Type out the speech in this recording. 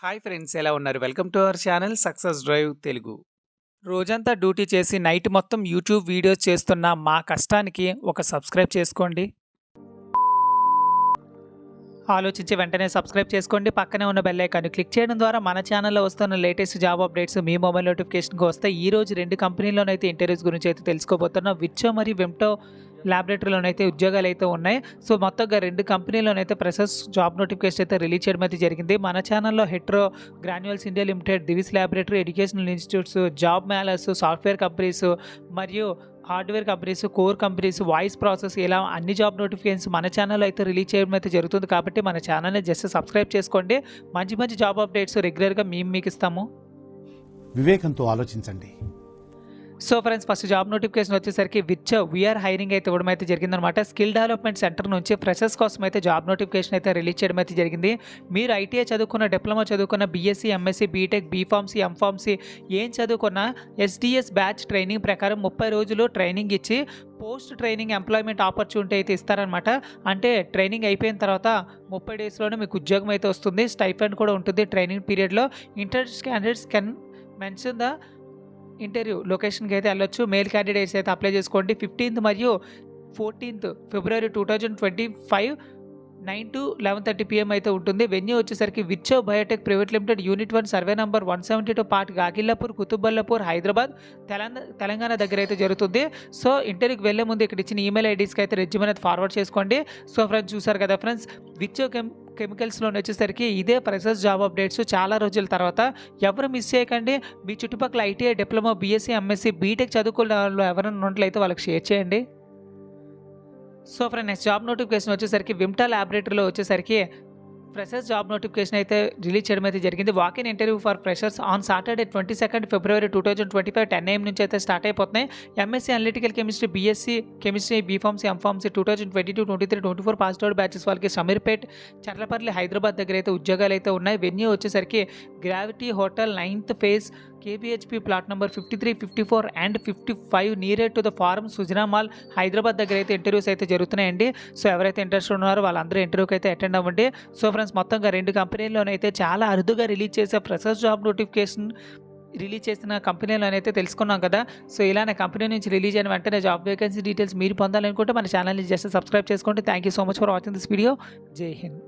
Hi friends, ఎలా ఉన్నారు? Welcome to our channel success drive Telugu. రోజంతా డ్యూటీ చేసి నైట్ మొత్తం యూట్యూబ్ వీడియోస్ చేస్తున్న మా కష్టానికి ఒక సబ్స్క్రైబ్ చేసుకోండి. ఆలోచించి వెంటనే సబ్స్క్రైబ్ చేసుకోండి. పక్కనే ఉన్న బెల్ ఐకాన్ క్లిక్ చేయడం ద్వారా మన ఛానల్లో వస్తున్న లేటెస్ట్ జాబ్ అప్డేట్స్ మీ మొబైల్ నోటిఫికేషన్కి వస్తాయి. ఈ రోజు 2 కంపెనీల్లోనైతే ఇంటర్వ్యూస్ గురించి అయితే తెలుసుకోబోతున్నాం. విర్చో మరియు వెమ్టో ల్యాబొరేటరీలోనైతే ఉద్యోగాలు అయితే ఉన్నాయి. సో మొత్తంగా 2 కంపెనీలోనైతే ఫ్రెషర్స్ జాబ్ నోటిఫికేషన్ అయితే రిలీజ్ చేయడం అయితే జరిగింది. మన ఛానల్లో Hetero, Granules India Limited, Divis laboratory, educational institutes, job మేళర్స్, సాఫ్ట్వేర్ కంపెనీస్ మరియు hardware companies, core companies, voice process ఇలా అన్ని జాబ్ నోటిఫికేషన్స్ మన ఛానల్లో అయితే రిలీజ్ చేయడం అయితే జరుగుతుంది. కాబట్టి మన ఛానల్ని జస్ట్ సబ్స్క్రైబ్ చేసుకోండి. మంచి మంచి జాబ్ అప్డేట్స్ రెగ్యులర్గా మీకు ఇస్తాము. వివేకంతో ఆలోచించండి. So friends, first job notification వచ్చేసరికి విర్చో వీఆర్ హైరింగ్ అయితే ఇవ్వడం అయితే జరిగిందనమాట. స్కిల్ డెవలప్మెంట్ సెంటర్ నుంచి ఫ్రెషర్స్ కోసం అయితే జాబ్ నోటిఫికేషన్ అయితే రిలీజ్ చేయడం అయితే జరిగింది. మీరు ఐటీఐ చదువుకున్న, డిప్లొమా చదువుకున్న, BSc, MSc, BTech, BPharmacy, MPharmacy ఏం చదువుకున్నా ఎస్డిఎస్ బ్యాచ్ ట్రైనింగ్ ప్రకారం 30 రోజులు ట్రైనింగ్ ఇచ్చి పోస్ట్ ట్రైనింగ్ ఎంప్లాయ్మెంట్ ఆపర్చునిటీ అయితే ఇస్తారనమాట. అంటే ట్రైనింగ్ అయిపోయిన తర్వాత 30 డేస్లోనే మీకు ఉద్యోగం అయితే వస్తుంది. స్టైఫండ్ కూడా ఉంటుంది ట్రైనింగ్ పీరియడ్లో. Interest candidates can mention the interview లొకేషన్కి అయితే వెళ్ళొచ్చు. మెయిల్ క్యాండిడేట్స్ అయితే అప్లై చేసుకోండి. 15th మరియు 14th ఫిబ్రవరి 2025 9 to 11:30 PM అయితే ఉంటుంది. వెన్యూ వచ్చేసరికి Virchow biotech private limited, unit 1, survey number 172 part Gagillapur, Qutbullapur, Hyderabad, Telangana దగ్గర అయితే జరుగుతుంది. సో ఇంటర్వ్యూకి వెళ్ళే ముందు ఇక్కడ ఇచ్చిన ఈమెయిల్ ఐడీస్కి అయితే రెజ్యూమ్ అనేది ఫార్వర్డ్ చేసుకోండి. సో ఫ్రెండ్స్, చూసారు కదా ఫ్రెండ్స్, విర్చో కెమికల్స్లో వచ్చేసరికి ఇదే ఫ్రెషర్స్ జాబ్ అప్డేట్స్ చాలా రోజుల తర్వాత. ఎవరు మిస్ చేయకండి. మీ చుట్టుపక్కల ITI, diploma, BSc, MSc, BTech చదువుకున్న వాళ్ళు ఎవరైనా ఉన్నట్లయితే వాళ్ళకి షేర్ చేయండి. So friend, next job notification వచ్చేసరికి విమ్టా ల్యాబొరేటరీలో వచ్చేసరికి ఫ్రెషర్స్ జాబ్ నోటిఫికేషన్ అయితే రిలీజ్ చేయడం అయితే జరిగింది. Walk-in interview for freshers on Saturday 22 February 2025 10 AM నుంచి అయితే స్టార్ట్ అయిపోతున్నాయి. MSc analytical chemistry, BSc chemistry, BPharmacy, MPharmacy 2022, 23, 24 passed out batches వాళ్ళకి సమీర్పేట్, చర్లపల్లి, హైదరాబాద్ దగ్గర అయితే ఉద్యోగాలు అయితే ఉన్నాయి. వెన్యూ వచ్చేసరికి gravity hotel 9th phase, KPHB plot number 53, 54 and 55 near to the forum, Sujana mall, Hyderabad దగ్గర అయితే ఇంటర్వ్యూస్ అయితే జరుగుతున్నాయండి. సో ఎవరైతే ఇంట్రెస్ట్ ఉన్నారో వాళ్ళందరూ ఇంటర్వ్యూకి అయితే అటెండ్ అవ్వండి. సో ఫ్రెండ్స్, మొత్తంగా 2 కంపెనీల్లోనైతే చాలా అరుదుగా రిలీజ్ చేసే ఫ్రెషర్స్ జాబ్ నోటిఫికేషన్ రిలీజ్ చేసిన కంపెనీలోనైతే తెలుసుకున్నాం కదా. సో ఇలానే కంపెనీ నుంచి రిలీజ్ అయిన వెంటనే జాబ్ వేకెన్సీ డీటెయిల్స్ మీరు పొందాలనుకుంటే మన ఛానల్ని జస్ట్ సబ్స్క్రైబ్ చేసుకోండి. Thank you so much for watching this video. జై హింద్.